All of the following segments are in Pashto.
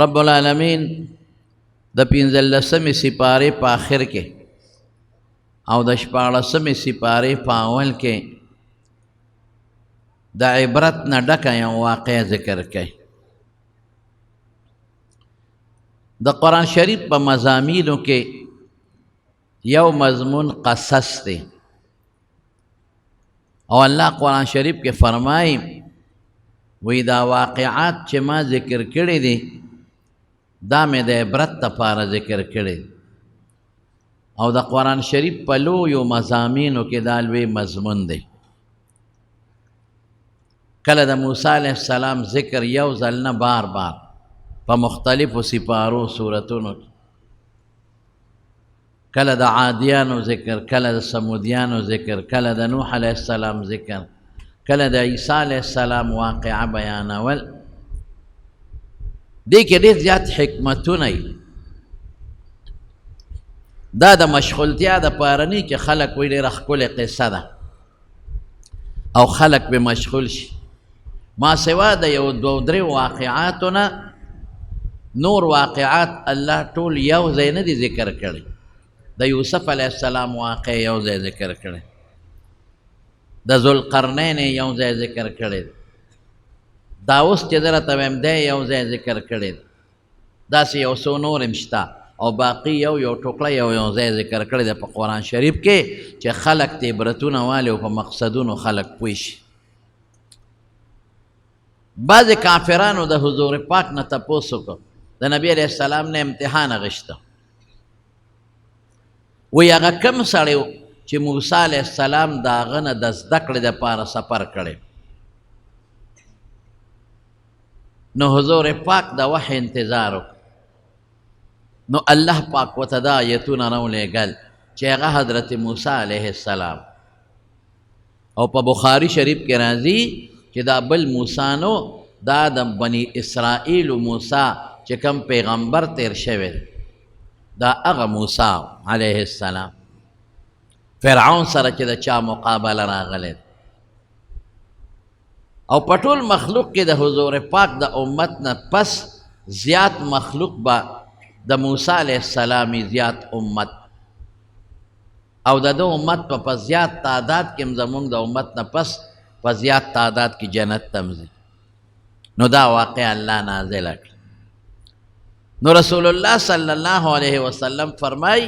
رب العالمین د 15مې سپارې په آخر کې او د 14مې سپارې په اول کې د عبرت نه ډکه یو واقعه ذکر کوي. د قرآن شریف په مضامینو کې یو مضمون قصص دی او الله قرآن شریف کې فرمایي وی دا واقعات چې ما ذکر کړي دي دا مې د عبرت لپاره ذکر کړي او د قرآن شریف په لویو مضامینو کې دا لوی مضمون دی. کله د موسی علیه السلام ذکر یو ځل نه بار بار په مختلفو سپارو صورتونو کې، کله د عادیانو ذکر، کله د سمودیانو ذکر، کله د نوح علیه السلام ذکر، کله د عیسی علیه السلام واقعه بیانول. دې کې ډېر زیات حکمتونه وي. دا د مشغولتیا دپاره نه چې خلک وایي ډېره ښکلې قصه ده او خلک پرې مشغول شي. ما سوا د یو دوه درې واقعاتو نه نور واقعات الله ټول یو ځای نه دي ذکر کړي. د یوسف علیه السلام واقع یو ځای ذکر کړي، د ذوالقرنین یو ځای ذکر کړي، دا اوس چې درته وایم دی یو ځای ذکر کړي. داسې یو څو نور هم شته او باقي یو ټوکړه یو ځای ذکر کړی دی په قرآن شریف کې چې خلک ته عبرتونه والي او په مقصدونو خلک پوه شي. بعضې کافرانو د حضور پاک نه تپوس وکړ، د نبي علیه السلام نه امتحان اخیسته، وی هغه کم سړی و چې موسی علیه السلام د هغه نه د زده کړې دپاره سفر کړی. نو حضور پاک د وحی انتظار وکړ. نو الله پاک ورته دا آیتونه راولېږل چې هغه حضرت موسی علیه السلام او په بخاري شریف کې راځي چې دا بل موسی نو، دا د بني اسرائیل موسی چې کوم پیغمبر تیر شوی دا هغه موسی علیه السلام. فرعون سره چې د چا مقابله راغلی او په ټول مخلوق کې د حضور پاک د امت نه پس زیات مخلوق به د موسی علیه السلام زیات امت او د ده امت په زیات تعداد کې هم زمونږ د امت نه پس په زیات تعداد کې جنت ته ځي. نو دا واقع الله نازله کړه. نو رسول الله صلی الله علیه وسلم فرمای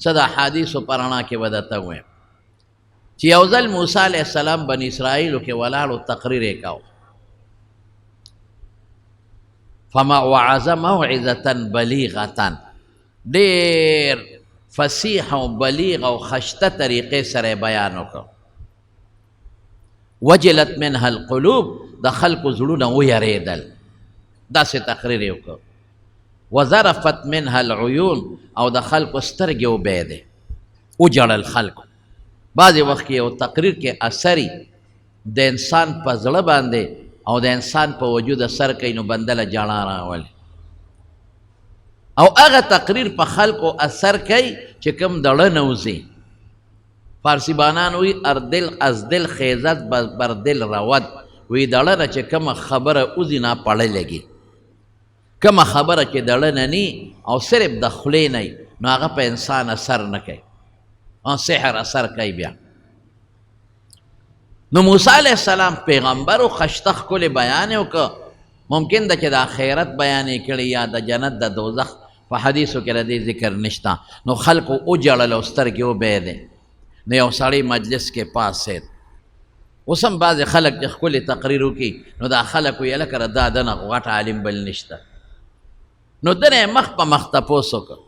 څه د احادیثو په رڼا کې به درته ووایم چې یو ځل موسی علیه السلام بني اسرائیلو کې ولاړو، تقریر یې کاو، وعظ موعظة بلیغة، ډېر فصیح او بلیغ او خشته طریقې سره بیان وکړ. وجلت منها القلوب، د خلکو زړونه ویریدل، داسې تقریر یې وکړ. وظرفت منها العیون، او د خلکو سترګې وبهېدې، وجړل خلکو. بعضې وخت کې یو تقریر کې اثري د انسان په زړه باندې او د انسان په وجود اثر کوي، نو بنده له ژړا راولي. او هغه تقریر په خلکو اثر کوي چې کوم د زړه نه وځي. فارسی بانان وی اردل از دل خیزت بر دل رود، وی د زړه نه چې کومه خبره وځي ناپړه لګي، کومه خبره چې د زړه نه ني او صرف د خولې نه نو هغه په انسان اثر نه کوي، سحر اثر کوي. بیا نو موسی علیه السلام پیغمبر و خشته ښکلې بیان یې وکړه. ممکن ده چې د آخرت بیان یې کړي یا د جنت د دوزخ، په حدیثو کې د دې ذکر نشته. نو خلکو وجړل او سترګې وبهېدې. نو یو سړی مجلس کې پاسېد. اوس هم بعضې خلک چې ښکلې تقریر وکړي نو دا خلک ویې لکه دا دنه غټ عالم بل نشته. نو دنه یې مخ په مخ تپوس وکړه،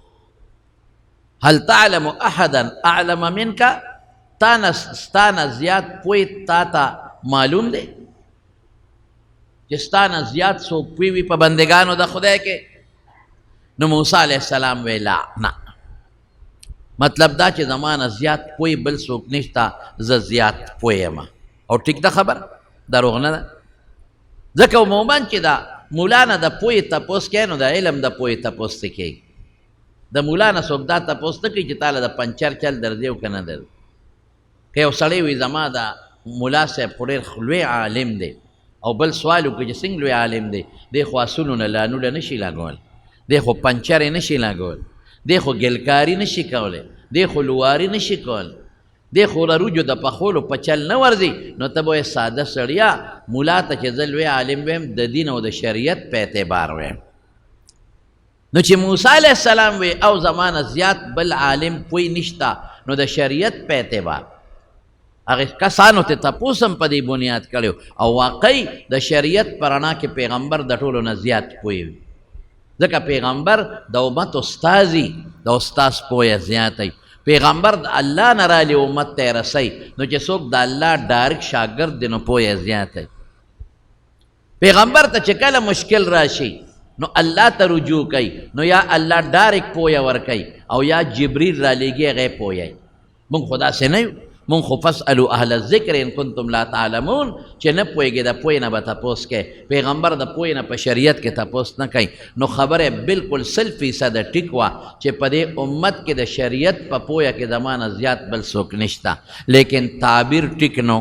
هل تعلم احدا اعلم منک، ستانه زیات پوی تا ته معلوم دی چې ستانه زیات څوک پوی وي په بندګانو د خدای کې؟ نو موسی علیه السلام وی لا نه، مطلب دا چې زمانه زیات پوی بل څوک نشته، زه زیات پوی یم. او ټیک ده خبر، دروغ نه ده. ځکه عموما چې دا مولا نه د پوی تپوس کوي نو د علم د پوی تپوس ته کوي. د مولا نه څوک دا تپوس نه کوي چې تاله د پنچر چل درځي او که نه درځي. که یو سړی وي زما د ملا صاحب خو ډېر لوی عالم دی او بل سوال وکړي چې څنګه لوی عالم دی، دی خو اسونو نه لانونه نشي لګول، دی خو پنچرې نشي لګول، دی خو ګلکاري نشي کولی، دی خو لواري نشي کولی، دی خو رروجو د پخولو په چل نه ورځي. نو ته به ساده سړیا ملا ته چې زه لوی عالم ویم د دین او د شریعت په اعتبار ویم. نو چې موسی علیه السلام وی او زمانه زیات بل عالم پوی نشتا، نو د شریعت په اعتبار هغه کسانو ته تپوس هم په دې بنیاد کړی او واقعي د شریعت په رڼا کې پیغمبر د ټولو نه زیات پوی وي، ځکه پیغمبر د امت استازي، د استاز پویه زیاتی. پیغمبر د الله نه رالی امت ته رسی، نو چې څوک د الله ډایرک شاګرد دی نو پویه زیاتی. پیغمبر ته چې کله مشکل راشي نو الله ته رجوع کوي، نو یا الله ډایرک پویه ورکوي او یا جبریل را لیږي هغه پویه. مونږ خو داسې نه یو، مونږ خو فاسألوا اهل الذکر ان کنتم لا تعلمون، چې نه پوهېږي د پوهې نه به تپوس کوي. پیغمبر د پوهې نه په شریعت کې تپوس نه کوي. نو خبره بالکل 100% ټیک وه چې په دې امت کې د شریعت په پوهه کې زمانه زیات بل څوک نشته، لیکن تعبیر ټیک نو،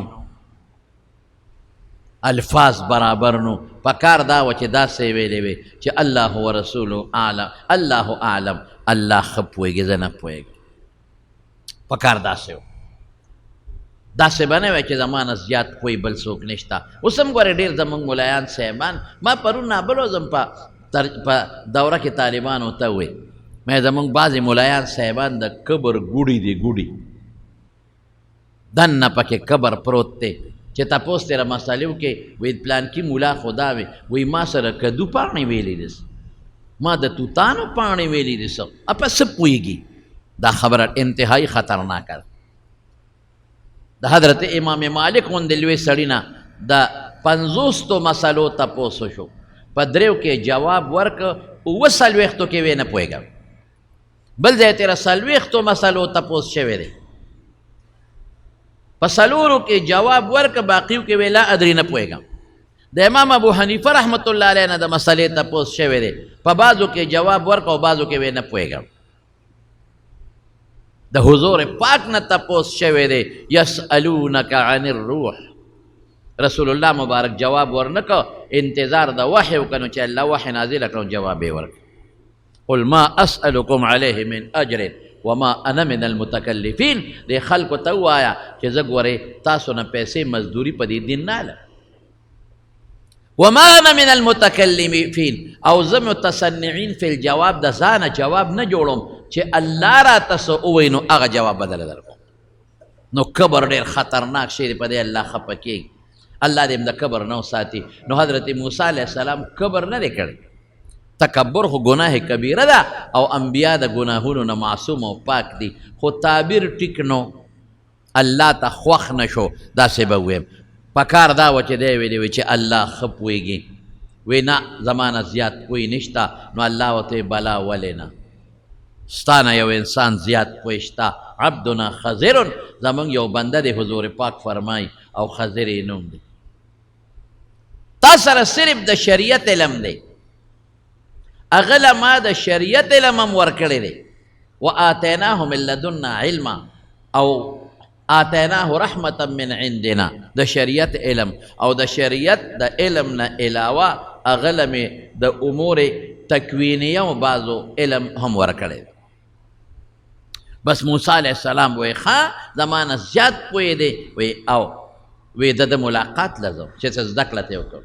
الفاظ برابر نو. پکار دا و چې داسې ویلې وي چې الله ورسوله اعلم، الله اعلم، الله ښه پوهېږي زه نه پوهېږم. پکار داسې و، داسې به نه وی چې زمانه زیات پوی بل څوک نشته. اوس هم ګورې ډېر زموږ ملایان صاحبان، ما پرون نابل وزم په دوره کې طالبانو ته وی، مې زموږ بعضې ملایان صاحبان د قبر ګوډي دي، ګوډي دننه پکې قبر پروت دی. چې تپوس تېره مسالې وکې وی پلانکي ملا خدا وی وی ما سره کدو پاڼې ویلې دي، ما د توتانو پاڼې ویلې دي، څه اپه څه پوهېږي. دا خبره انتهایی خطرناکه ده. د حضرت امام مالک غوندې لوی سړي نه د 50 مسلو تپوس وشو، په دریو کې جواب ورکړه، 40 کې وی نه پوهېږم. بل ځای تېره 40 مسلو تپوس شوی دی، په 4 کې جواب ورکړه، باقیو کې وی لا ادري نه پوهېږم. د امام ابو حنیفه رحمت الله علیه نه د مسلې تپوس شوی دی، په بعضو کې جواب ورکړه او بعضو کې وی نه پوهېږم. د حضور پاک نه تپوس شوی دی، یسألونک عن الروح، رسول الله مبارک جواب ورنکړه، انتظار د وحی وکړو چې الله وحی نازله کړو، جواب یې ورکړ. قل ما اسألکم علیه من اجر وما انا من المتکلفین. دې خلکو ته ووایه چې زه ګورې تاسو نه پیسې مزدوري په دې دین نه الم، وما انا من المتکلفین، او زه متصنعین فی الجواب د ځانه جواب نه جوړم، چې الله را تاسو ووایي نو هغه جواب بدله درکوم. نو قبر ډېر خطرناک شی دی، په دې الله خفه کېږي. الله دې د قبر نه وساتي. نو حضرت موسی علیه السلام قبر نه دی کړی. تکبر خو ګناه کبیره ده او انبیا د ګناهونو نه معصوم او پاک دي، خو تعبیر ټیک نو، الله ته خوښ نه شو. داسې به ویم پکار دا و چې دی ویلي وي چې الله ښه پوهېږي، وی نه زمانه زیات پوی نشته. نو الله ورته بلا ولې نه، ستانه یو انسان زیات پوی شته. عبدنا خضر، زمونږ یو بنده دی حضور پاک فرمای او خضر یې نوم دی. تا سره صرف د شریعت علم دی، هغه له ما د شریعت علم هم ورکړی دی. وآتیناه من لدنا علما، او آتیناه رحمتا من عندنا، د شریعت علم او د شریعت د علم نه علاوه هغه له مې د امور تکوینیه و بعضو علم هم ورکړی. بس موسی علیه السلام وی ښه زمانه زیات پوهې دی، وی او وی د ملاقات لزم چې څه زده کړه ته وکړو.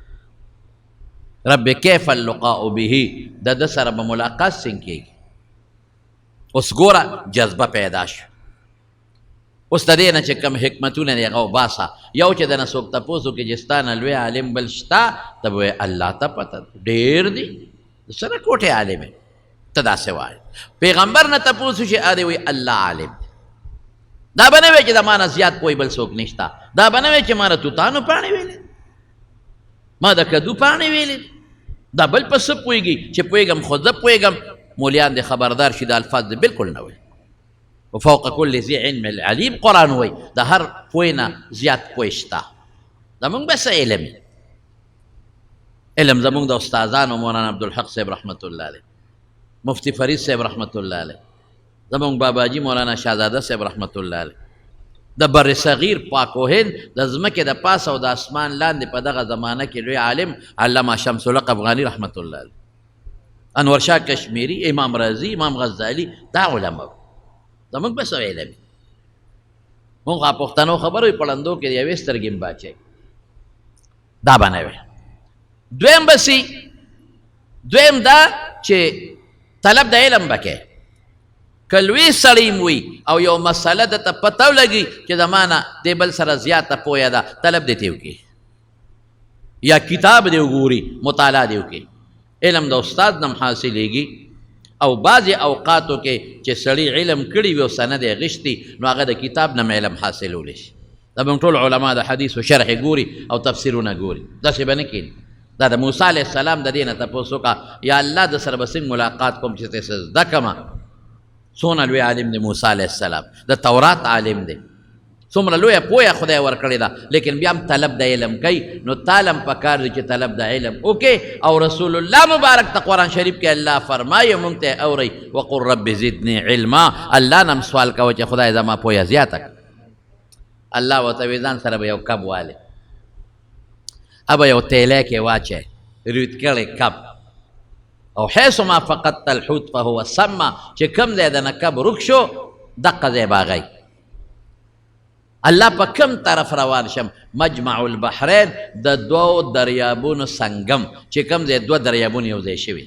رب کیف اللقاء به، د ده سره به ملاقات څنګه کېږي. اوس ګوره جذبه پیدا شو. اوس د دې نه چې کوم حکمتونه دی هغه وباسه. یو چې دنه څوک تپوس وکړي چې ستا نه لوی عالم بل شته، ته به وایې الله ته پته ډېر دي، سره کوټې عالم یې، ته داسې وایې. پیغمبر نه تپوس وشي هغه وایي الله عالم. دا به نه وایي چې د ما نه زیات پوهې بل څوک نشته. دا به نه وایي چې ما د توتانو پاڼې ویلې، ما د کدو پاڼې ویلې، دا بل په څه پوهېږي چې پوهېږم خو زه پوهېږم. مولیان دې خبردار شي د الفاظ دې بالکل نه وایي. وفوق كل ذي علم علیم، قرآن وایي د هر پوهې نه زیات پوهې شته. زمونږ بس علم علم زمونږ د استادانو مولانا عبدالحق صاحب رحمت الله علیه، مفتی فرید صاحب رحمت الله علیه، زمونږ باباجي مولانا شهزاده صاحب رحمت الله علیه، د بر صغیر پاک و هند د ځمکې د پاس او د اسمان لاندې په دغه زمانه کې لوی عالم علامه شمس الحق افغاني رحمت الله علیه، انور شاه کشمیری، امام رازی، امام غزالی، دا علما زموږ بس علم مونږ پښتنو خبرو پړندو کې یوې سترګې باچي دا باندې وي. دویم بسی دویم دا چې طلب د علم بکې کلوی سړی وي او یو مسله د ته پته ولګي چې زمانه د بل سره زیاته پوهه ده طلب دې تی وکړي یا کتاب دې وګوري مطالعه دې وکړي. علم د استاد نم حاصلېږي او بعضې اوقاتو کې چې سړي علم کړي وي او سند یې غشتي نو هغه د کتاب نم علم حاصلولی شي. دا به ټول علما د حدیثو شرح ګوري او تفسیرونه ګوري، داسې به نه کېږي. دا د موسی علیه السلام د دې نه تپوس وکړه یا الله د سره به څنګه ملاقات کوم چې ته څه زده کړمه. څومره لوی عالم دی موسی علیه السلام، د تورات عالم دی، څومره لویه پوهه خدای ورکړې ده، لیکن بیا هم طلب د علم کوي. نو تالم پکار دی چې طلب د علم وکړي. او رسول الله مبارک ته قرآن شریف کې الله فرمایي مونږ ته اورئ وقل رب زدنی علما، الله نه هم سوال کوه چې خدای زما پوهه زیاته کړه. الله ورته وایي ځان سره به یو کب والې ابه یو تیلی کې واچی ریت کړی کب او حیث ما فقدت الحوت فهو سما، چې کوم ځای د نه کب ورک شو دقه ځای به هغی. الله په کوم طرف روان شم؟ مجمع البحرین، د دوو دریابونو سنگم، چې کوم ځای دوه دریابونه یو ځای شوي.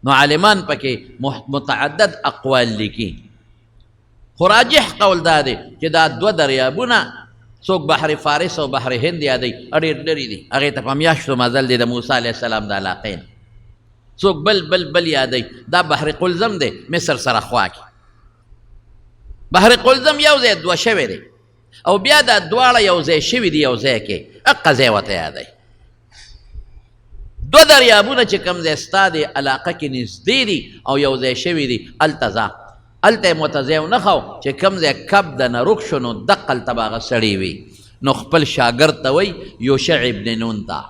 نو عالمان پکې متعدد اقوال لیکي، خو راجح قول دا دی چې دا دوه دریابونه څوک بحر فارس او بحر هند یادوي ډېر لرې دي، هغې ته په میاشتو مزل دی د موسی علیه السلام د علاقې نه. څوک بل یادوي دا بحر قلزم دی مصر سره خوا کې. بحر قلزم یو ځای دوه شوی دی او بیا دا دواړه یو ځای شوي دي یو ځای کې، اقه ځای ورته یادوي. دوه دریابونه چې کوم ځای ستا د علاقه کې نږدې دي او یو ځای شوي دي هلته ځه، هلته یې موته ځای ونه ښو چې کوم ځای کب د نه رک شو نو دقه هلته به هغه سړی وي. نو خپل شاګرد ته وایي یوشع ابن نون ته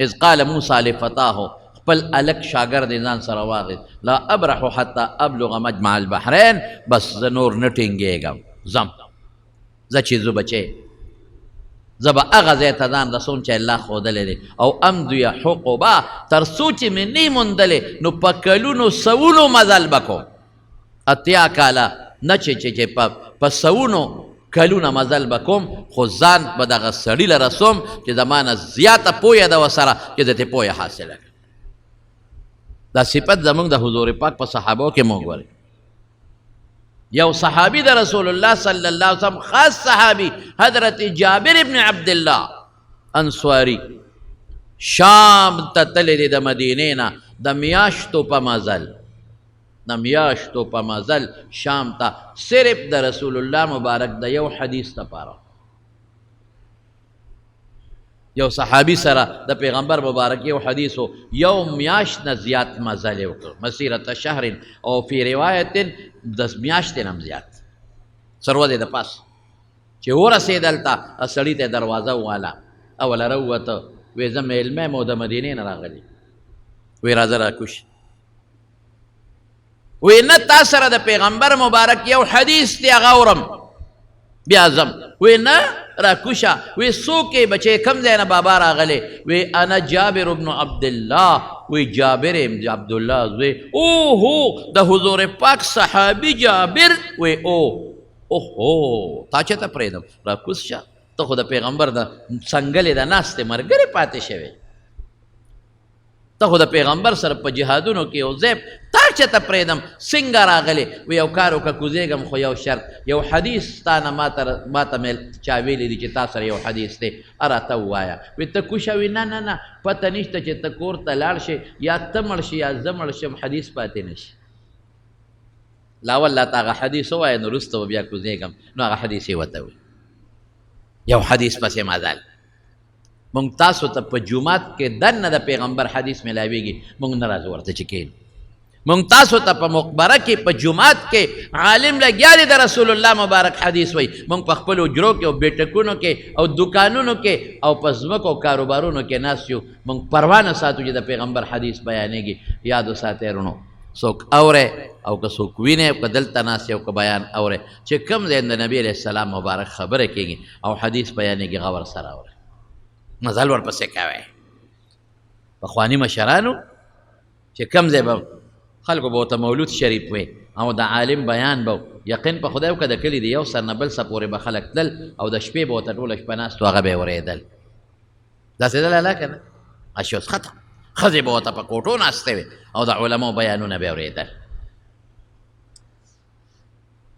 اذ قال موسی لفتاه، خپل الک شاګرد یې ځان سره واخېست لا ابرح حتی ابلغ مجمع البحرین، بس زه نور نه ټینګېږم، ځم زه چې زه بچې زه به هغه ځای ته ځان رسوم چې الله ښودلی دی. او امضی حقبا، تر څو چې مې نه موندلې نو په کلونو سوونو مزل به کوم، اتیا کاله نه چې په سوونو کلونه مزل به کوم، خو ځان به دغه سړي له رسوم چې زما نه زیاته پوهه ده ورسره چې د تې پوهه حاصله کړي. دا صفت زمونږ د حضور پاک په صحابو کې موږ ګورئ. یو صحابي د رسول الله صلی الله علیه وسلم خاص صحابي حضرت جابر ابن عبدالله انصاري شام ته تللی دی د مدینې نه د میاشتو په مزل، د میاشتو په مزل شام ته، صرف د رسول الله مبارک د یو حدیث لپاره. یو صحابي سره د پیغمبر مبارک یو حدیثو یو میاشت نه زیات مزل یې وکړ، مسیرت شهر او فی روایت د میاشتې نه هم زیات سروځې د پاس. چې ورسېد هلته سړي ته دروازه وواله، اوله راووته وایي زه میلمه یم او د مدینې نه راغلی، وایي راځه راکوش، وی نه تا سره د پیغمبر مبارک یو حدیث دی هغه اورم بیا ځم، وی نه راکوشه، وی څوک یې بچې کوم ځای نه بابا راغلی؟ وی انا جابر ابن عبدالله، وی جابر ابن عبدالله زوی. اوهو د حضور پاک صحابي جابر، وی اوهو تا چېرته پرېږدم راکوز شه، ته خو د پیغمبر د څنګلې د ناستې ملګرې پاتې شوې، ته خو د پیغمبر سره په جهادونو کې یو ځای تا چېرته پرېږدم څنګه راغلی؟ وی یو کار وکړه کوزېږم خو یو شرط، یو حدیث تا نه ماته مې چا ویلی دي چې تا سره یو حدیث دی راته ووایه. وی ته کوشه؟ وی نه نه نه پته نشته چې ته کور ته لاړ شې یا ته مړ شې یا زه مړ شم حدیث پاتې نه شي. لا والله ته هغه حدیث ووایه نو وروسته به بیا کوزېږم. نو هغه حدیث یې ورته وایي، یو حدیث پسې مزل. مونږ تاسو ته په جومات کې دننه د پیغمبر حدیث میلاویږي، مونږ نه راځو ورته چې کښېنو. مونږ تاسو ته په مقبره کې په جومات کې عالم لګیا دی د رسول الله مبارک حدیث وایي، مونږ په خپلو حجرو کې او بیټکونو کې او دکانونو کې او په ځمکو او کاروبارونو کې ناست یو، مونږ پروا نه ساتو چې د پیغمبر حدیث بیانېږي. یاد وساتئ ورونو، څوک اوره او که څوک ویني او که دلته ناست او که بیان اوره چې کوم ځای د نبي علیه السلام مبارک خبره کېږي او حدیث بیانېږي غور سره اوره مزل ورپسې کوئ پخواني مشرانو چې کوم ځای به خلکو به ورته مولود شریف وی او د عالم بیان به یقین په خدای که د کلي د یو سر نه بل سر پورې به خلک تلل او د شپې به ورته ټوله شپه ناست و هغه به یې اورېدل داسې دله لا که نه اشي اوس ختم ښځې به ورته په کوټو ناستې وې او د علماو بیانونه به یې اورېدل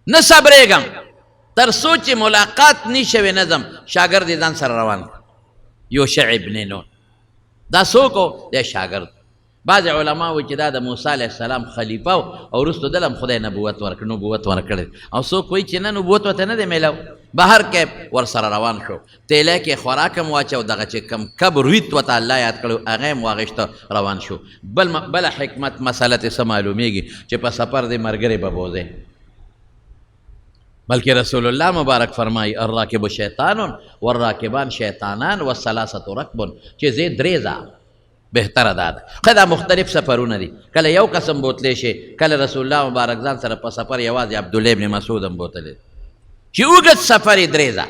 نه صبرېږم تر څو چې ملاقات نه شوې نظم شاګرد یې ځان سره روان کړ یوشع ابن نون دا څوک و دی شاګرد بعض علما وایي چې دا د موسی علیه السلام خلیفه او وروستو دله هم خدای نبوت ورکړی او څوک وایي چې نه نبوت ورته نه دی میلاو بهر کې ورسره روان شو تیلی کې خوراک هم واچو دغه چې کم کب رویت ورته الله یاد کړی هغه هم واغېسته روان شو بله حکمت مسله ترې څه معلومیږي چې په سفر دی ملګری به بوځې بلکې رسول الله مبارک فرمایي الراکب شیطان والراکبان شیطانان والثلاثه رکب چې زه درې ځه بهتره دا ده خو دا مختلف سفرونه دي کله یو قسم بوتلی شي کله رسول الله مبارک ځان سره په سفر یوازې عبدالله ابن مسعود هم بوتلی چې اوږد سفر یې درې ځه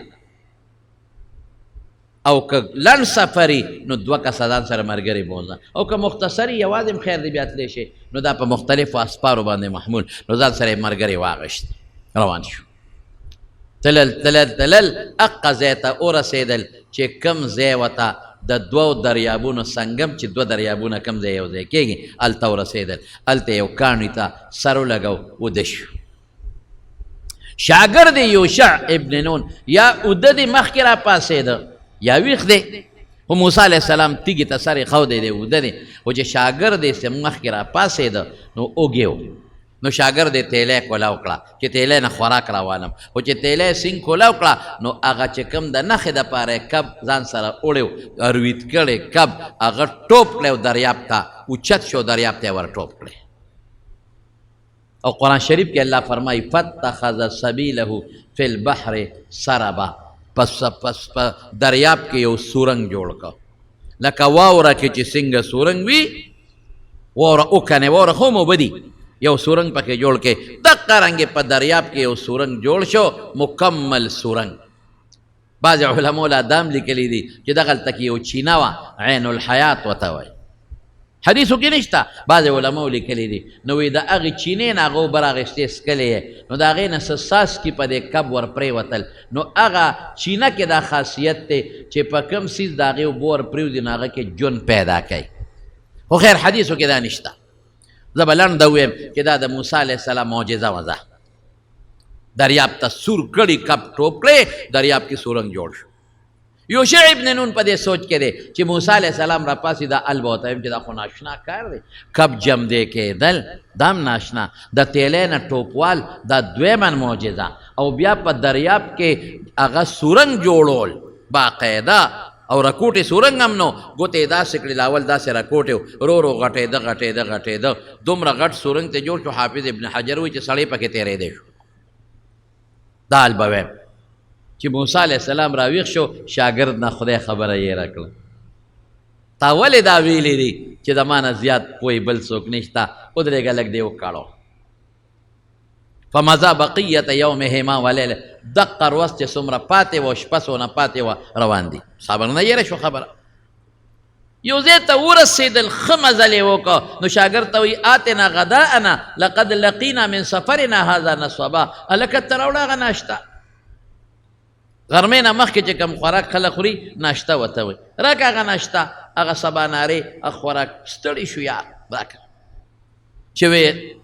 او که لنډ سفر نو دوه کسه ځان سره ملګري بوځه او که مختصر یوازې هم خیر دی بیا تلی شي نو دا په مختلفو اسپارو باندې محمول نو ځان سره یې ملګري واغېشت روان شو تلل اقه ځای ته ورسېدل چې کوم ځای ورته د دوو دریابونو سنگم چې دوه دریابونه کوم ځای یو ځای کېږي هلته ورسېدل هلته یو کاڼي ته سر ولګو وده شو شاګرد یوشع ابن نون یا اوده دی مخکې را پاسېده یا ویښ دی خو موسی علیه السلام تیږې ته سر یې ښودی دی اوده دی خو چې شاګرد یې مخکې را پاسېده نو اوږې نو شاګرد یې تیلی کولاو کړه چې تیلی نه خوراک راوالم خو چې تیلی سینګ کولاو کړه نو هغه چې کوم د نښې دپاره یې کب ځان سره وړی و رویت کړی کب هغه ټوپ کړی و دریاب ته اوچت شو دریاب ته یې ور ټوپ کړی او قرآن شریف کې الله فرمایي فاتخذ سبیله فی البحر سربا پس په دریاب کې یو سورنګ جوړ کړ لکه واوره کې چې څنګه سورنګ وي واوره وکنې واوره خو مو بدي یو سورنګ پکې جوړ کې دقه رنګې په دریاب کې یو سورنګ جوړ شو مکمل سورنګ بعض علماء لا دام لیکلی دي چې دغلته کې یو چینه وه عین الحیات ورته وایي حدیثو کې نشته بعض علماء لیکلی دي نو وایي د هغې چینې نه هغه اوبه راغېستې څکلې یې نو د هغې نه څه څاڅکي په دې کب ور پرېوتل نو هغه چینه کې دا خاصیت دی چې په کوم څیز د هغې اوبه ور پرېوځي نو هغه کې ژوند پیدا کوي خو خیر حدیثو کې دا نشته زه به لنډه ویم چې دا د موسی علیه السلام معجزه وه دریاب ته سور کړي کب ټوپ کړی دریاب کې سورنګ جوړ شو یوشع ابن نون په دې سوچ کې دی چې موسی علیه السلام را پاسې دا ال به ورته ویم چې دا خو ناشنا کار دی کب جم دی کېدل دا هم ناشنا د تیلی نه ټوپوال دا دویمه معجزه او بیا په دریاب کې هغه سورنګ جوړول باقاعده او رکوټې سورنګ هم نو ګوتې یې داسې کړې لاول داسې رکوټې ورو غټېده دومره غټ سورنګ ته جوړ شو حافظ ابن حجر وایي چې سړی پکې تېرېدی شو دا حال به ویم چې موسی علیه السلام راویښ شو شاګرد نه خدای خبره یېره کړه تا ولې دا ویلي دي چې د ما نه زیات پوی بل څوک نشته ودرېږه لږ دی وکاړو فمضى بقیة یومهما ولیله دقه ورځ چې څومره پاتې وه شپه څونه پاتې وه روان دي صبر نه یېره شو خبره یو ځای ته ورسېدل ښه مزل یې وکړه نو شاګرد ته وایي آتنا غداءنا لقد لقینا من سفرنا هذا نصبا هلکه ته راوړه هغه ناشته غرمې نه مخکې چې کوم خوراک خلک خوري ناشته ورته وایي راکړه هغه ناشته هغه سبانارې هغه خوراک ستړي شو یار راکړه چې ویې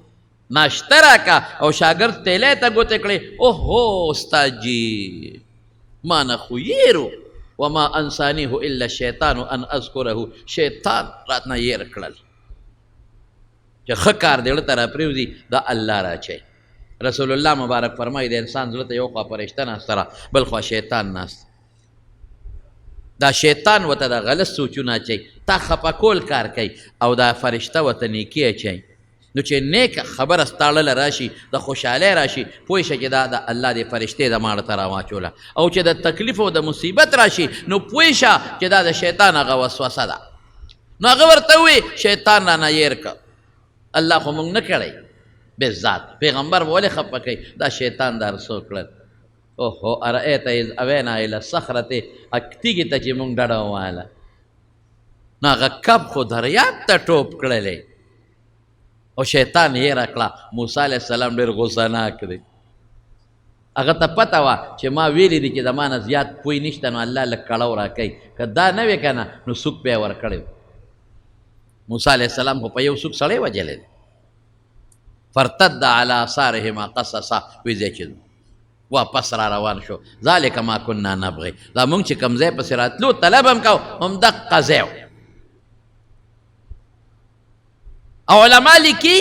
ناشته راکه او شاګرد تیلی ته ګوتې کړې اوهو استاد جي ما نه خو یېرو وما انسانیه الا الشیطان ان اذکره شیطان رات نه یېر کړل چې ښه کار دی زړه ته را پرېوځي دا الله راچی رسول الله مبارک فرمایي د انسان زړه ته یو خوا فرشته ناسته را بل خوا شیطان ناست دا شیطان ورته د غلط سوچونه اچوي تا خفه کول کار کوي او دا فرشته ورته نیکي اچوي نو چې نیک خبره ستاړله راشي د خوشحالۍ راشي پوه شه چې دا د الله د فرشتې د ماړه ته راواچوله او چې د تکلیف او د مصیبت راشي نو پوه شه چې دا د شیطان هغه وسوسه ده نو هغه ورته ووایي شیطان رانه یېر که الله خو مونږ نه کړی بالذات پیغمبر ولې خفه کوي دا شیطان دا رسو کړل اوهو ارأیت اذ اوینا الی الصخرة تیږې ته چې مونږ ډډه وواله نو هغه کب خو دریاب ته ټوپ کړلی او شیطان هېره کړه موسی علیه السلام ډېر غوسهناک دی هغه ته پته وه چې ما ویلي دي چې د ما نه زیات پوی نشته نو الله لږ کړو راکوي که دا نه وې که نه نو سوک به یې ورکړی موسی علیه السلام خو په یو سوک سړی وجلی دی فرتد علی آثارهما قصصا ویځې چې واپس را روان شو ذلک ما کنا نبغي دا مونږ چې کوم ځای پسې راتلو طلب هم کو همدقه ځای او علما لیکي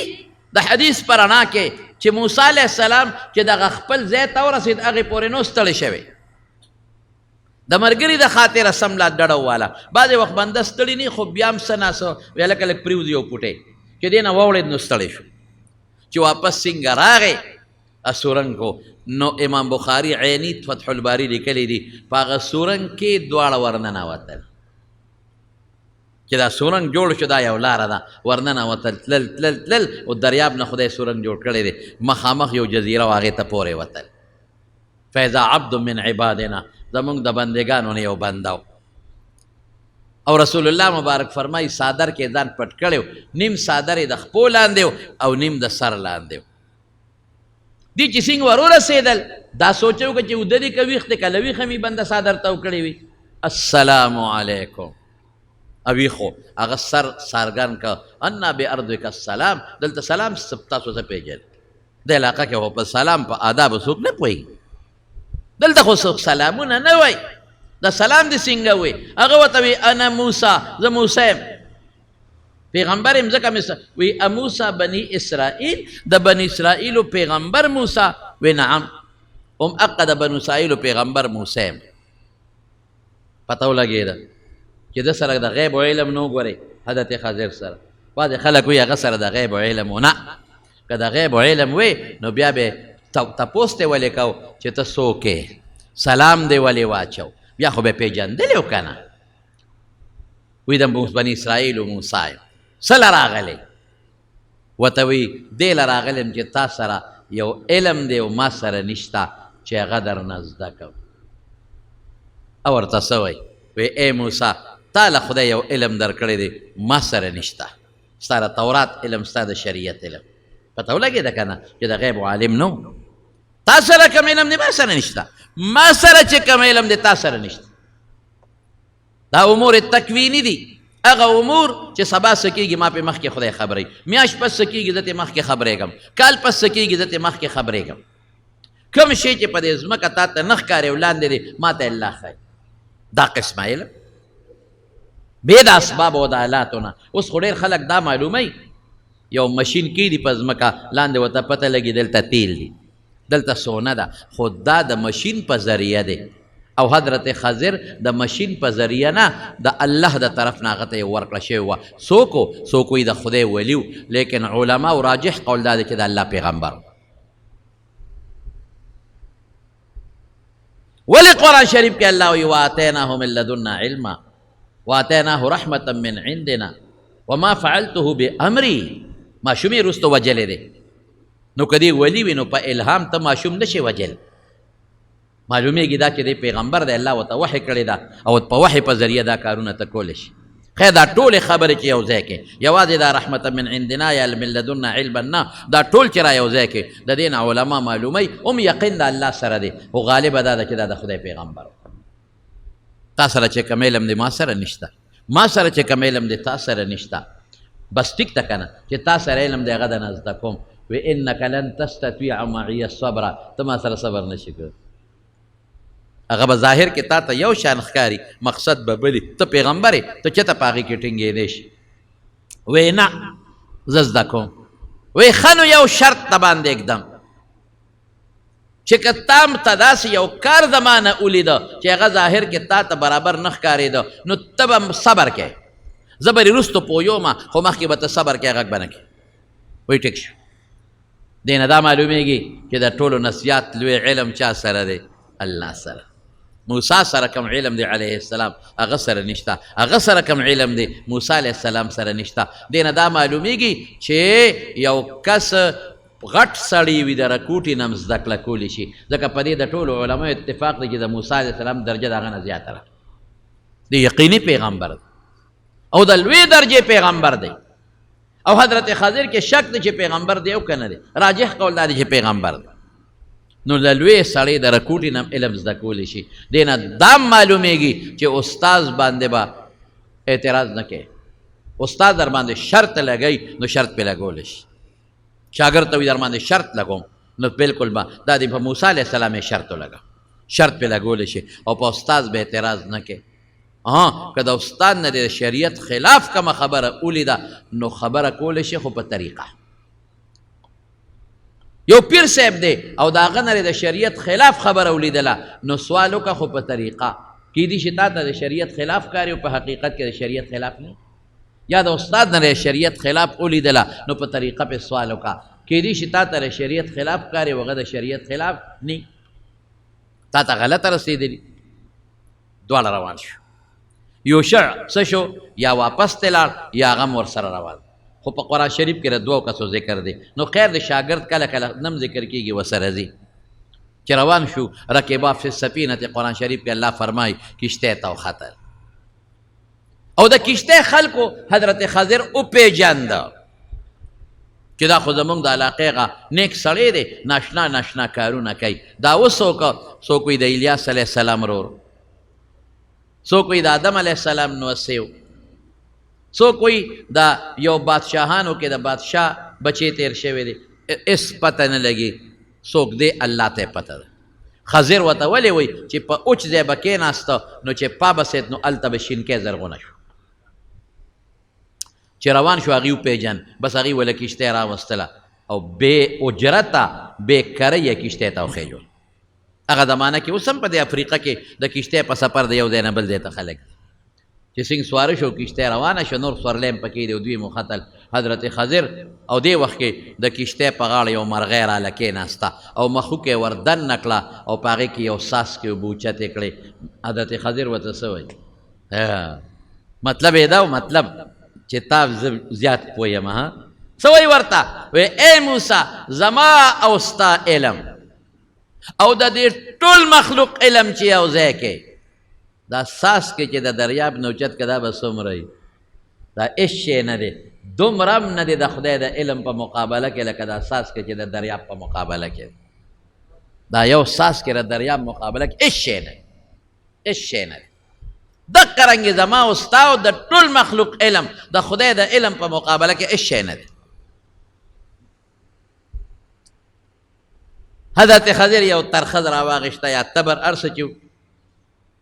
د حدیث په رڼا کې چې موسی علیه السلام چې دغه خپل ځای ته ورسېد هغې پورې نو ستړی شوی د ملګري د خاطره سم لا ډډه وواله بعضې وخت بنده ستړي نه خو بیا هم څه ناسه بیا لکه لږ پرېوځي یو پوټی چې دې نه واوړېد نو ستړی شو چې واپس څنګه راغی سورنګ کو نو امام بخاري عیني فتح الباري لیکلی دي په هغه سورنګ کې دواړه ورننوتل چې دا سورنګ جوړ شو دا یو لاره ده ورننوتل تلل تلل تلل او دریاب نه خدای سورنګ جوړ کړی دی مخامخ یو جزیره و هغې ته پورې وتل فاذا عبد من عبادنا زمونږ د بندګانو نه یو بنده او رسول الله مبارک فرمایي صادر کې ځان پټ کړی نیم صادر یې د خپو لاندې او نیم د سر لاندې دی چې څنګه ورورسېدل دا سوچو که چې اوده دي که ویښ دی که له ویښه مې بنده صادر ته وکړی وي السلام علیکم او ویښو هغه سر څرګند که انا بارضک السلام دلته سلام تاسو څه پېژنئ د علاقه کې خو په سلام په آدابو څوک نه پوهېږي دلته خو څوک سلامونه نه وایي دا سلام دې څنګه وي هغه ورته وي انا موسی زه موسی یم پیغمبر یم ځکه مې وی موسی بني اسرائیل د بني اسرائیلو پیغمبر موسی وی نعم اقه د بنو اسرائیلو پیغمبر موسی یم پته ولګېده چې ده سره د غیب علم نه وګورئ حضرت خضر سره بعضې خلک وایي هغه سره د غیب علم و نه که د غیب علم وی نو بیا به تپوس ته ولې کو چې ته څوک یې سلام دې ولې واچو بیا خو به پیژندلی و که نه وی د بني اسرائیلو موسی یم څه له راغلی ورته وی دې له راغلی یم چې تا سره یو علم دی او ما سره نشته چې هغه درنه زده کوم او ورته څه وی وی ای موسی تا له خدای یو علم درکړی دی ما سره نشته ستا د تورات علم ستا د شریعت علم پته ولګېده که نه چې د غیب عالم نو تا سره کوم علم دی ما سره نشته ما سره چې کوم علم دی تا سره نشته دا امور تکوینی دي هغه امور چې سبا څه کېږي ما پې مخکې خدای خبروي میاشت پس څه کېږي زه ترې مخکې خبرېږم کال پس څه کېږي زه ترې مخکې خبرېږم کوم شی چې په دې ځمکه تا ته نه ښکاري او لاندې دی ما ته الله ښایي دا قسمه علم بې د اسباب او د آلاتو نه اوس خو ډېر خلک دا معلوموي یو مشین کېږي په ځمکه لاندې ورته پته لګي دلته تیل دي دلته سونه ده خو دا د مشین په ذریعه دی او حضرت خضر د مشین په ذریعه نه د الله د طرف نه هغه ته یې ورکړه شوې وه څوک وایي د خدای ولیو لیکن علماو راجح قول دا دی چې د الله پیغمبر ولې قرآن شریف کې الله وایي واتیناه من لدنا علما واتیناه رحمة من عندنا وما فعلته بامری ماشوم یې وروسته وجلی دی نو که دې ولی وي نو په الهام ته ماشوم نشي وجل معلومیږي دا چې دی پیغمبر دی الله ورته وحی کړې ده او په وحی په ذریعه دا کارونه ته کولی شي خیر دا ټولې خبرې چې یو ځای کې یوازې دا رحمت من عندنا یا من لدنا علما نه دا ټول چې را یو ځای کې د دې نه علما معلوموي هم یقین د الله سره دی خو غالبه دا ده چې دا د خدای پیغمبر تا سره چې کوم علم دی ما سره نشته ما سره چې کوم علم دی تا سره نشته بس ټیک ده که نه چې تا سره علم دی هغه د نه زده کوم و انک لن تستطیع معي الصبر ته ما سره صبر نشي کولی هغه به ظاهر کې تا ته یو شان ښکاري مقصد به بلي ته پیغمبر یې ته چېرته په هغې کې ټینګېدی شي وی نه زه زده کوم وی ښه نو یو شرط د باندې اږدم چې که تا ته داسې یو کار زما نه ولیده چې هغه ظاهر کې تا ته برابر نه ښکارېده نو ته به صبر کوې زه به وروستو پوهیومه خو مخکې به ته صبر کوې غږ به نه کوې وی ټیک شو دې نه دا معلومیږي چې د ټولو نه زیات لوی علم چا سره دی الله سره موسی سره کوم علم دی علیه السلام هغه سره نشته، هغه سره کوم علم دی موسی علیه السلام سره نشته. دې نه دا معلومیږي چې یو کس غټ سړی وي د رکوټي نه هم زده کړه کولی شي، ځکه په دې د ټولو علماو اتفاق دی چې د موسی علیه السلام درجه د هغه نه زیاته ده. د یقیني پیغمبر دی او د لوی درجې پیغمبر دی. او حضرت خضر کې شک دی چې پیغمبر دی او که نه دی، راجح قول دا دی چې پیغمبر دی. نو د لوی سړی د رکوټي نه علم زده کولی شي. دې نه دا معلومیږي چې استاز باندې به اعتراض نه کوي. استاد در باندې شرط لګوي نو شرط پې لګولی شي. شاګرد ته وي در باندې شرط لګوم نو بالکل به دا دی په موسی علیه السلام یې شرط ولګه، شرط پې لګولی شي او په استاز به اعتراض نه کوي. که د استاد نه د شریعت خلاف کومه خبره ولیده نو خبره کولی شي، خو په طریقه. یو پیر صاحب دی او د هغه نه د شریعت خلاف خبره ولیدله نو سوال وکړه، خو په طریقه. کیدای شي تا ته د شریعت خلاف کاري او په حقیقت کې د شریعت خلاف نه، یا د استاد نه د شریعت خلاف ولیدله نو په طریقه پې سوال وکړه. کیدای شي تا ته د شریعت خلاف کاري او هغه د شریعت خلاف نه، تا ته غلطه رسېدلي. دواړه روان شو. یو شع څه شو، یا واپس ته لاړ یا هغه هم ورسره روان. خو په قرآن شریف کې د دوو کسو ذکر دی. نو خیر د شاګرد کله کله نم ذکر کېږي ورسره ځي. چې روان شو رکبا فی السفینة، قرآن شریف کې الله فرمایي کشتۍ ته وختل او د کشتۍ خلکو حضرت خضر وپېژانده چې دا خو زمونږ د علاقې هغه نیک سړی دی، ناشنا ناشنا کارونه کوي. دا اوس څوک وایي د الیاس علیه السلام ورور، څوک وایي د آدم علیه السلام نوسی و، څوک وایي د یو بادشاهانو کې د بادشاه بچی تیر شوی دی. اس پته نه لګي څوک دی، الله ته پته ده. خضر ورته ولې وایي چې په اوچ ځای به کېناسته نو چې پا بسېد نو هلته به شینکۍ زرغونه شو. چې روان شو هغې وپېژن، بس هغې وله کشتۍ راوستله او بې اجرته بې کره یې کشتۍ ته وخېجول. هغه زمانه کې اوس هم په دې افریقا کې د کشتۍ په سفر د یو ځای نه بل ځای ته خلک چې څنګه سواره شو کشتۍ روانه شو، نور سورلی هم پکې دی او دوی مختل حضرت خضر. او دې وخت کې د کشتۍ په غاړه یو مرغۍ راله کېناسته او مخوکې یې ور دننه کړه او په هغې کې یو څاڅکې اوبه اوچتې کړې. حضرت خضر ورته څه وایي؟ مطلب یې دا و، مطلب چې تا زه زیات پوه یم. څه وایي ورته؟ وایي ای موسی زما او ستا علم او د دې ټول مخلوق علم چې یو ځای کې دا څاڅکی چې د دریاب نه اوچت که دا به څومره وي؟ دا هېڅ شی نه دی، دومره هم نه دی د خدای د علم په مقابله کې لکه دا څاڅکی چې د دریاب په مقابله کې. دا یو څاڅکی د دریاب مقابله کې هېڅ شی نه دی، هېڅ شی نه دی. دقه رنګې زما او ستا او د ټول مخلوق علم د خدای د علم په مقابله کې هېڅ شی نه دی. حضرت خضر یو ترخز راواغېسته یا تبر هر څه چې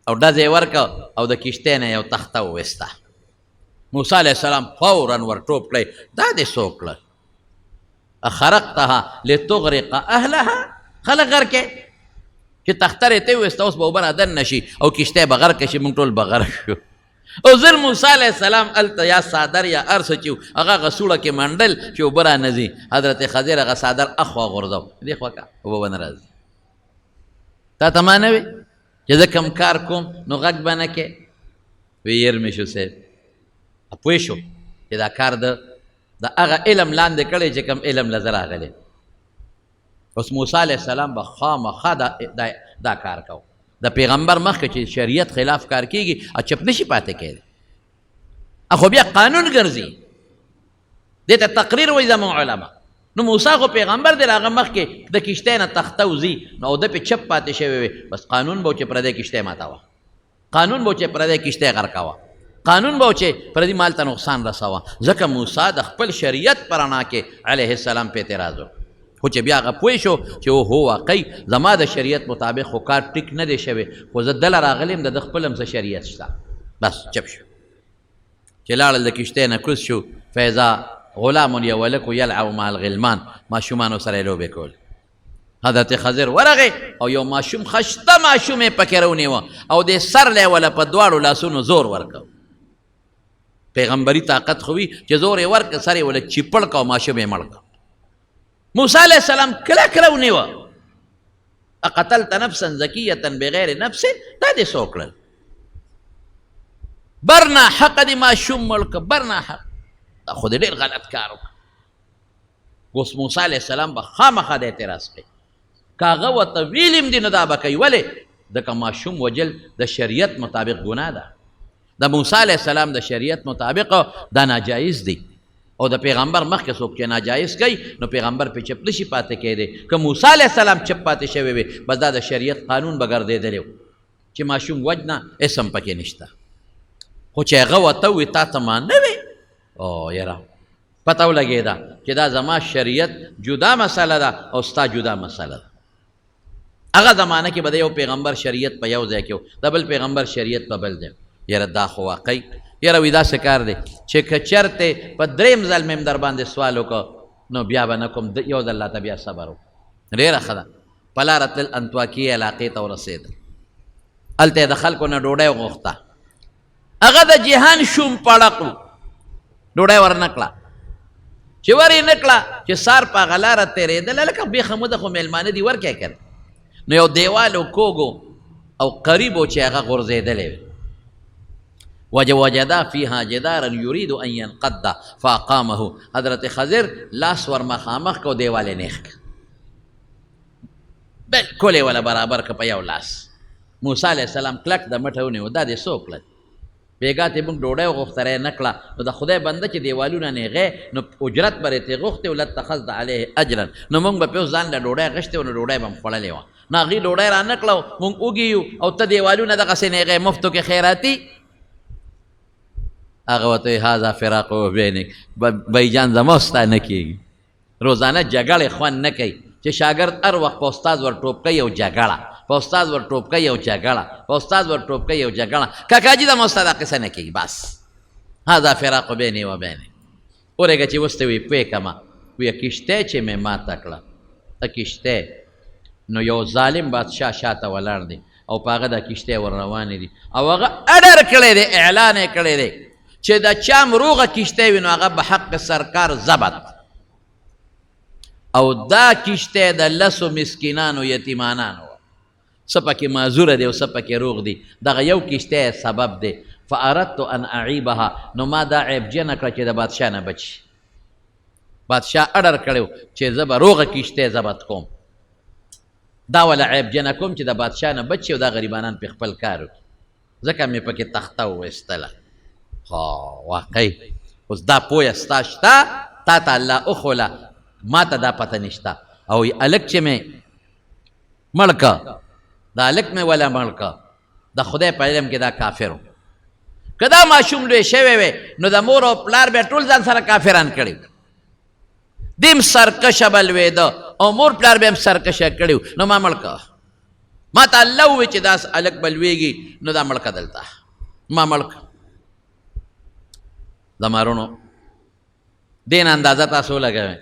او ډزې یې ورکړه او د کشتۍ نه یو تخته وویسته. موسی علیه السلام فورا ور ټوپ کړی، دا دې څوک کړل؟ اخرقتها لتغرق اهلها، خلک غرقې چې تختر یې ته وویسته اوس به اوبه را دننه شي او کشتۍ به غرقه شي، موږ ټول به غرق شو. او زر موسی علیه السلام هلته یا څادر یا هر څه چې هغه هغه سوړه کې منډل چې اوبه را نه ځي. حضرت خضر هغه څادر اخوا غورځو، دې خوا که اوبه به نه راځي. تا ته ما نه وې چې زه کوم کار کوم نو غږ به نه کې؟ وی ير مې شو صاحب پوه شو چې دا کار د هغه علم لاندې کړی چې کوم علم له زه راغلی. اوس موسی علیه السلام به خامخا دا کار کو. د پیغمبر مخکې چې شریعت خلاف کار کېږي چپ نشي پاتې کېدی، خو بیا قانون ګرځي، دې ته تقریر وایي زموږ علما. نو موسی خو پیغمبر دی، هغه مخکې د کشتۍ نه تخته وځي نو ده پې چپ پاتې شوی وي، بس قانون به و چې پردی کشتۍ ماتوه، قانون به و چې پردی کشتۍ غرقوه، قانون به و چې پردي مال ته نقصان رسوه. ځکه موسی د خپل شریعت په رڼا کې علیه السلام په اعتراض و. خو چې بیا هغه پوه شو چې هو واقعي زما د شریعت مطابق خو کار ټیک نه دی شوی، خو زه دله راغلی یم د خپل هم څه شریعت شته، بس چپ شو. چې لاړل د کشتۍ نه کوز شو، فیضا غلام یولک یلعب مع الغلمان، ماشومانو سره یې لوبې کول. حضرت خضر ورغی او یو ماشوم خشته ماشوم یې پکې رونیوه او د سر لی وله په دواړو لاسونو زور ورکو. پیغمبري طاقت خو وي چې زور یې ورکړه، سر یې وله چیپړ کړه او ماشوم یې مړ کړه. موسی علیه السلام کلک رونیوه اقتلت نفسا زکیة بغیر نفس دا دې څه وکړل برنا حق دې ماشوم مړ که برنا حق دا خو دې ډېر غلط کار وکړه اوس موسی علیه السلام به خامخا د اعتراض کوي که هغه ورته ویلي دي نو دا به کوي ولې ځکه ماشوم وجل د شریعت مطابق ګناه ده د موسی علیه السلام د شریعت مطابق دا ناجایز دی او د پیغمبر مخکې څوک چې ناجایز کوي نو پیغمبر پې چپ نشي پاتې کېدی که موسی علیه السلام چپ پاتې شوی وي بس دا د شریعت قانون به ګرځېدلی و چې ماشوم وجنه اسم پکې نشته خو چې هغه ورته ووي تا ته ما نه وې او یاره پته ولګېده چې دا زما شریعت جدا مسله ده او ستا جدا مسله ده هغه زمانه کې به د یو پیغمبر شریعت په یو ځای کې و د بل پیغمبر شریعت په بل ځای یاره دا خو واقعي یاره وي داسې کار دی چې که چېرته په درېیم ځل مې در باندې سوال وکړه نو بیا به نه کوم یو ځل راته بیا صبر وکړه ډېره ښه ده په لاره تلل انطواکیې علاقې ته ورسېدل هلته یې د خلکو نه ډوډۍ وغوښته هغه د جهان شوم پړق و ډوډۍ ورنه کړه چې ور یې نه کړه چې سار په هغه لاره تېرېدل لکه بیخه موده خو میلمانه دي ورکې کړ نو یو دیوال و کوږ او قریب و چې هغه غورځېدلی وي وجدا فيها جدارا يريد ان ينقض فاقامه حضرت خضر لاس ور مخامخ کو دیوال نیخ بالکل ولا برابر ک په یو لاس موسی علیہ السلام کلک د مټونه ودا د سوکل بیګا ته موږ ډوډۍ غوښتره نکړه نو د خدای بنده چې دیوالونه نه غې نو اجرت برې ته غوښته ولت تخذ علیه اجرا نو موږ به په ځان له ډوډۍ غشته نو ډوډۍ بم خړلې و نه غي ډوډۍ را نکړو موږ وګیو او ته دیوالونه دغه سې نه غې مفتو کې خیراتی هغه ورته هذا فراق بینک بیجان زموستا نه کېږي روزانه جګړې خوند نه کوي چې شاګرد هر وخت په استاد ور ټوپ کوي او جګړه په استاد ور ټوپ کوي او جګړه په استاد ور ټوپ کوي او جګړه کاکاجي د مستاد قصه نه کېږي بس هذا فراق بیني و بینک اورېږه چې وسته وي پوی کما وی کشته چې مې ماته کړه کشته نو یو ظالم بادشاه شاته ولاړ دی او په هغه د کشته ور روانې دي او هغه اډر کړی دی اعلان یې کړی دی چې د چا مروغه کشته وي نو هغه به حق سرکار ضبط او دا کشته د لسو مسکینانو یتیمانانو څه پکې معذوره دی او څه پکې روغ دی دغه یو کشته سبب دی فاردت ان اعیبها نو ما دا عیبجنه کړه چې د بادشاه نه بچي بادشاه اډر کړی چې زه به روغه کشته ضبط کوم دا ولا عیبجنه کوم چې د بادشاه نه بچي او دا غریبانان په خپل کار وکړي ځکه مې پکې تخته وویستله واقعي اوس دا پویه ستا شته تا ته الله اخوله ما ته دا پته نشته او هلک چې مې مړ که دا هلک مې وله مړ که د خدای په علم کې دا کافر و که دا ماشوم لوی شوی وی نو د مور او پلار بیا ټول ځان سره کافران کړي دیم سرکشه به لویده او مور پلار به هم سرکشه کړي نو ما مړ که ما ته الله ووی چې دا هلک به لویږي نو دا مړ که دلته ما مړ که زمارونو دین اندازه تاسو لګوئ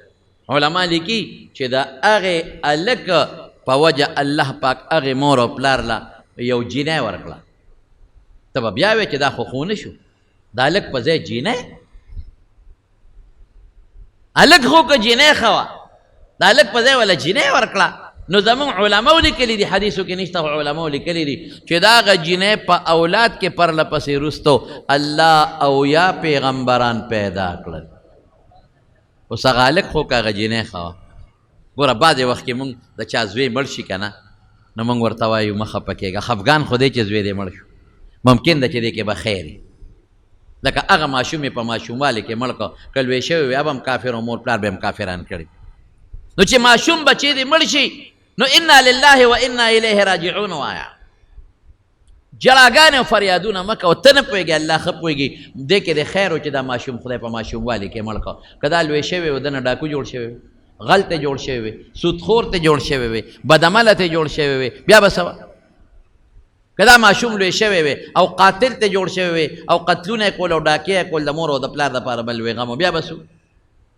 علما لیکي چې د هغې هلک په وجه الله پاک هغې مور او پلار له یو جینۍ ورکړه ته به بیا وې چې دا خو خو نه شو د هلک په ځای جینۍ هلک خو که جینۍ ښه وه د هلک په ځای وله جینۍ ورکړه نو زمونږ علماو لیکلي دي حدیثو کې نشته خو علماو لیکلي دي چې د هغه جینۍ په اولاد کې پرله پسې وروستو الله اویا پیغمبران پیدا کړل اوس هغه هلک خو که هغه جینۍ ښه وه ګوره بعضې وخت کې مونږ د چا زوی مړ شي که نه نو مونږ ورته وایو مه خفه کېږه خفګان خو دی چې زوی دی مړ شو ممکن ده چې دی کې به خیر وي لکه هغه ماشوم یې په ماشوموالي کې مړ کړه که لوی شوی وي اب هم کافر او مور پلار به هم کافران کړي نو چې ماشوم بچی دی مړ شي نو انا لله و انا الیه راجعون وایا جړاګانې او فریادونه مه کوه ته نه پوهېږې الله ښه پوهېږي دې کې د خیر و چې دا ماشوم خدای په ماشوموالي کې مړ کړه که دا لوی شوی و دنه ډاکو جوړ شوی غل ته جوړ شوی وي سودخور ته جوړ شوی وي بدعمله ته جوړ شوی وي بیا به څه وه که دا ماشوم لوی شوی وي او قاتل ته جوړ شوی وي او قتلونه یې کول او ډاکې یې کول د مور او د پلار دپاره به لوی غم بیا به څه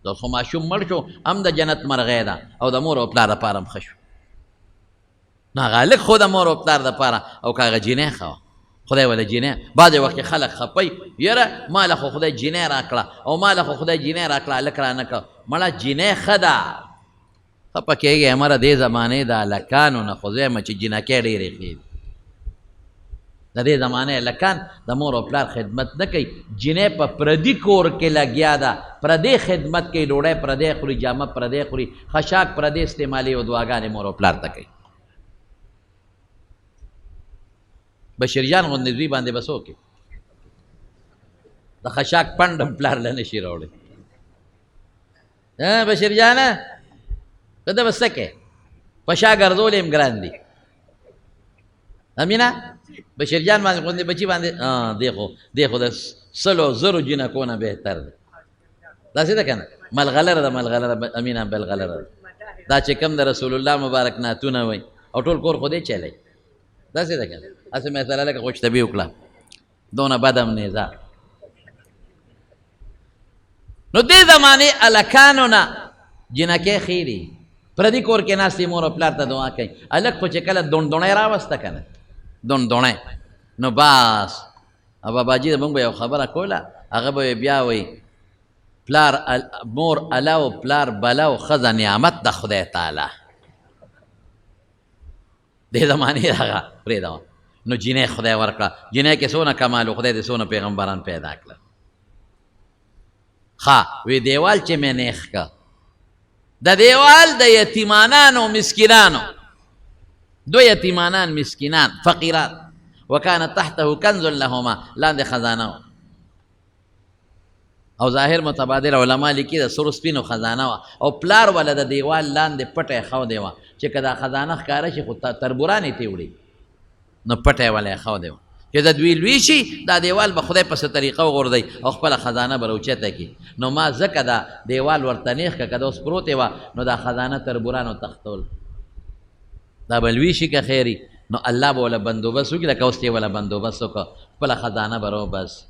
دا خو ماشوم مړ شو هم د جنت مرغۍ ده او د مور او پلار دپاره هم ښه شو نو هغه هلک خو د مور او پلار دپاره او که هغه جینۍ ښه وه خدای وله جینۍ بعضې وخت کې خلک خپئ یاره ما له خو خدای جینۍ راکړه او ما له خو خدای جینۍ راکړه هلک را نه کړه مړه جینۍ ښه ده خپه کېږي همره دې زمانې د هلکانو نه خو زه یم چې جینکۍ ډېرې ښې دي د دې زمانې هلکان د مور او پلار خدمت نه کوي جینۍ په پردي کور کې لګیا ده پردی خدمت کوي ډوډۍ پردی خوري جامه پردی خوري خشاک پردی استعمالي او دعاګانې مور او پلار ته کوي بشیر جان غوندې زوی باندې به څوک د خشاک پنډ هم پلار له نه شي راوړی بشیر جانه ته ده به څه کوې په شا ګرځول یې هم ګران دي امینه بشیر جان باندې غوندې بچي باندې دی خو د سلو زرو جینکو نه بهتر دی داسې ده که نه ملغلره ده ملغلره امینه بلغلره ده دا چې کوم د رسول الله مبارک نعتونه وایي او ټول کور خو دی چلی داسې ده که نه هسې مثلا لکه خوشطبي وکړه دونه بد هم نیزه نو دې زمانې هلکانو نه جینکۍ ښې دي پردي کور کې ناستې مور او پلار ته دعا کوي هلک خو چې کله دوڼدوڼی راوسته که نه دوڼدوڼی نو باس او باباجي مونږ به یو خبره کوله هغه به بیا وایي پلار مور اله او پلار بله او ښځه نعمت د خدای تعالی دې زمانې هغه پرېږدوه نو جینۍ خدای ورکړه جینۍ کې څونه کمال و خدای دې څونه پیغمبران پیدا کړه ښه وی دیوال چې مې نیخ که د دیوال د یتیمانانو مسکینانو دو یتیمانان مسکینان فقیران وکانت تحته کنز لهما لاندې خزانه او ظاهر متبادل علما لیکي د سرو سپینو خزانه وه او پلار والا د دیوال لاندې پټی ښودی وه چې که دا خزانه ښکاره شي خو تربوران یې تیوړي نو پټی والا یې ښودی وه چې د دوی لوی شي دا دیوال به خدای په څه طریقه وغورځوي او خپله خزانه به راوچته کړي نو ما ځکه دا دیوال ورته نیغ که دا اوس پروتې وه نو دا خزانه تربورانو تختول دا به لوی شي که خیري نو الله به وله بندوبست وکړي لکه اوس یې وله بندوبست وکړه خپله خزانه به راوبس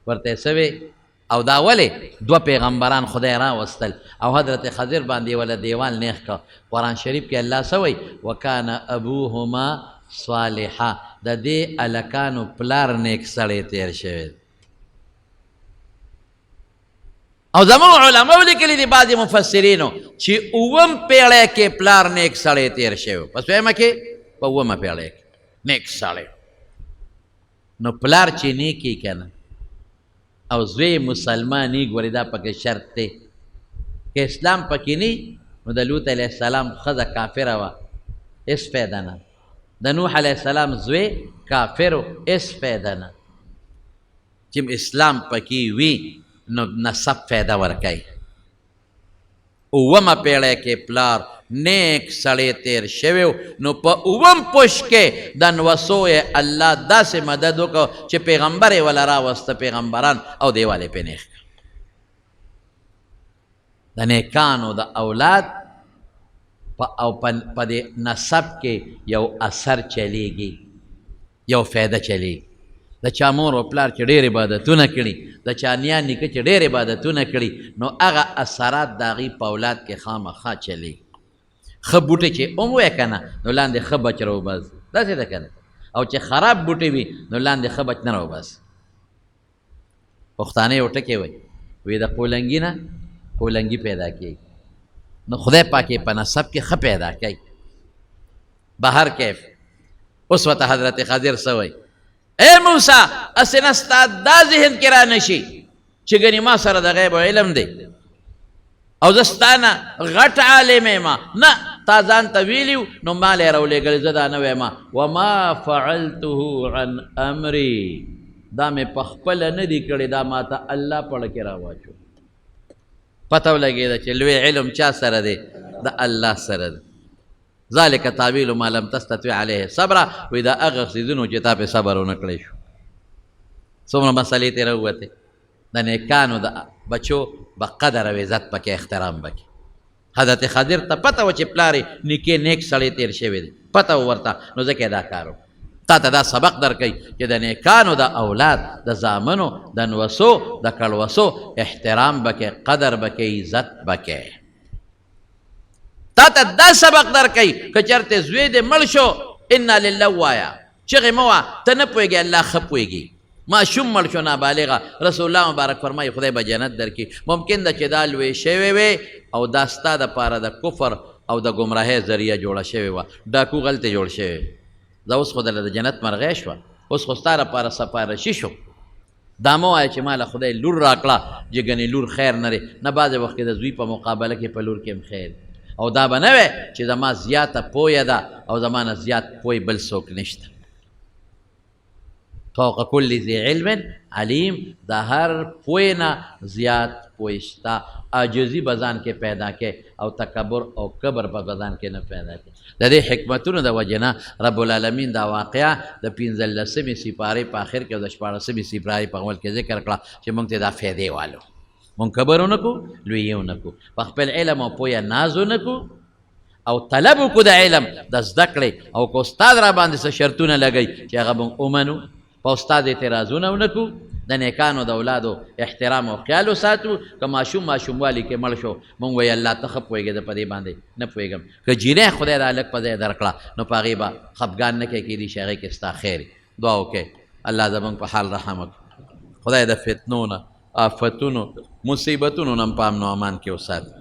ورته یې څه او دا ولې دوه پیغمبران خدای راوستل او حضرت خضر باندې وله دیوال نیغ که قرآن شریف کې الله څه وایي وکانه ابوهما صالحه د دې هلکانو پلار نیک سړی تیر شوی او زموږ علماو لیکلي دي بعضې مفسرینو چې اووم پیړۍ کې پلار نیک سړی تیر شوی په څویمه کې په اوومه پیړۍ کې نیک سړی نو پلار چې نیکي که نه او زوی مسلماني ګورې دا پکې شرط دی که اسلام پکې نه نو د لوط علیه السلام ښځه کافره وه هېڅ فایده نه د نوح علیه السلام زوی کافر اس فایده نه چې اسلام پکې وي نو نسب فایده ورکوي اوومه پیړۍ کې پلار نیک سړی تیر شوی نو په اووم پوش کې د نوسو یې الله داسې مدد وکړو چې پیغمبر یې وله راوسته پیغمبران او دیوال یې پرې نیغ د نیکانو د اولاد او په دې نسب کې یو اثر چلیږي یو فایده چلیږي د چا مور او پلار چې ډېر عبادتونه کړي د چا نیا نیکه چې ډېر عبادتونه کړي نو هغه اثرات د هغوی په اولاد کې خامخا چلیږي ښه بوټی چې هم وی که نه نو لاندې ښه بچ راوباسي داسې ده که نه او چې خراب بوټی وي نو لاندې ښه بچ نه راوباسي پښتانه یو ټکی وایي د قولنګي نه قولنګي پیدا کېږي نو خدای پاک یې په نسب کې ښه پیدا کوي بهر کیف اوس ورته حضرت خضر څه وایي اے موسی هسې نه ستا دا ذهن کې را نه شي چې ګنې ما سره د غیب علم دی او زه ستا نه غټ عالم یم نه تا ځان ته ویلي نو ما لی راولېږلی زه دا نه وایم وما فعلته عن امري دا مې په خپله نه دي کړې دا ما ته الله پړه کې راواچو پته ولګېده چې لوی علم چا سره دی د الله سره دی ذلک تعویل ما لم تستطع علیه صبره وایي دا هغه څیزونه چې تا پې صبر ونه کړی شو څومره مسلې ترې راووتې د نیکانو د بچو به قدر او عزت پکې احترام پکې حضرت خضر ته پته وه چې پلار یې نیکې نیک سړی تیر شوی دی پته و ورته نو ځکه یې دا کار و تا ته دا سبق درکوي چې د نیکانو د اولاد د زامنو د نوسو د کړوسو احترام بکې قدر بکې عزت بکې تا ته دا سبق درکوي که چېرته زوی دې مړ شو انا لله ووایه چغې مه وه ته نه پوهېږې الله ښه پوهېږي ماشوم مړ شو نابالغه رسول الله مبارک فرمایي خدای به جنت درکړي ممکن ده چې دا لوی شوی وی او دا ستا دپاره د کفر او د ګمراهۍ ذریعه جوړه شوې وه ډاکو غلطې جوړ شوی زه اوس خو دله د جنت مرغۍ شوه اوس خو ستا لپاره سفارشي شو دا مه وایه چې ما له خدای لور راکړه چې ګنې لور خیر نه دی نه بعضې وخت کې د زوی په مقابله کې په لور کې هم خیر او دا به نه وی چې زما زیاته پویه ده او زما نه زیات پوی بل څوک نشته فوق کل ذی علم علیم دا هر پوی نه زیات پوی شته عاجزي به ځان کې پیدا کې او تکبر او کبر به ځان کې نه پیدا کې د دې حکمتونو د وجې نه رب العالمین دا واقعه د 15مې سپارې په آخر کې او د 14مې سپارې په اول کې ذکر کړه چې موږ ته دا فایدې والو موږ کبر ونه کړو لوی یې ونه کړو په خپل علم او پویه ناز ونه کړو او طلب وکړو د علم د زده کړې او که استاد را باندې څه شرطونه لګوي چې هغه موږ ومنو په استاد اعتراضونه ونه کړو د نیکانو د اولادو احترام او خیال وساتو که ماشوموالي کې مړ شو مونږ وایي الله ته ښه پوهېږې د په دې باندې نه پوهېږم که جینۍ خدای د هلک په ځای درکړه نو په هغې به خفګان نه کوې کېدای شي هغې کې ستا خیر دعا وکړئ الله زموږ په حال رحم وکړي خدای د فتنو نه آفتونو مصیبتونو نه هم په امن و امان کې وساتي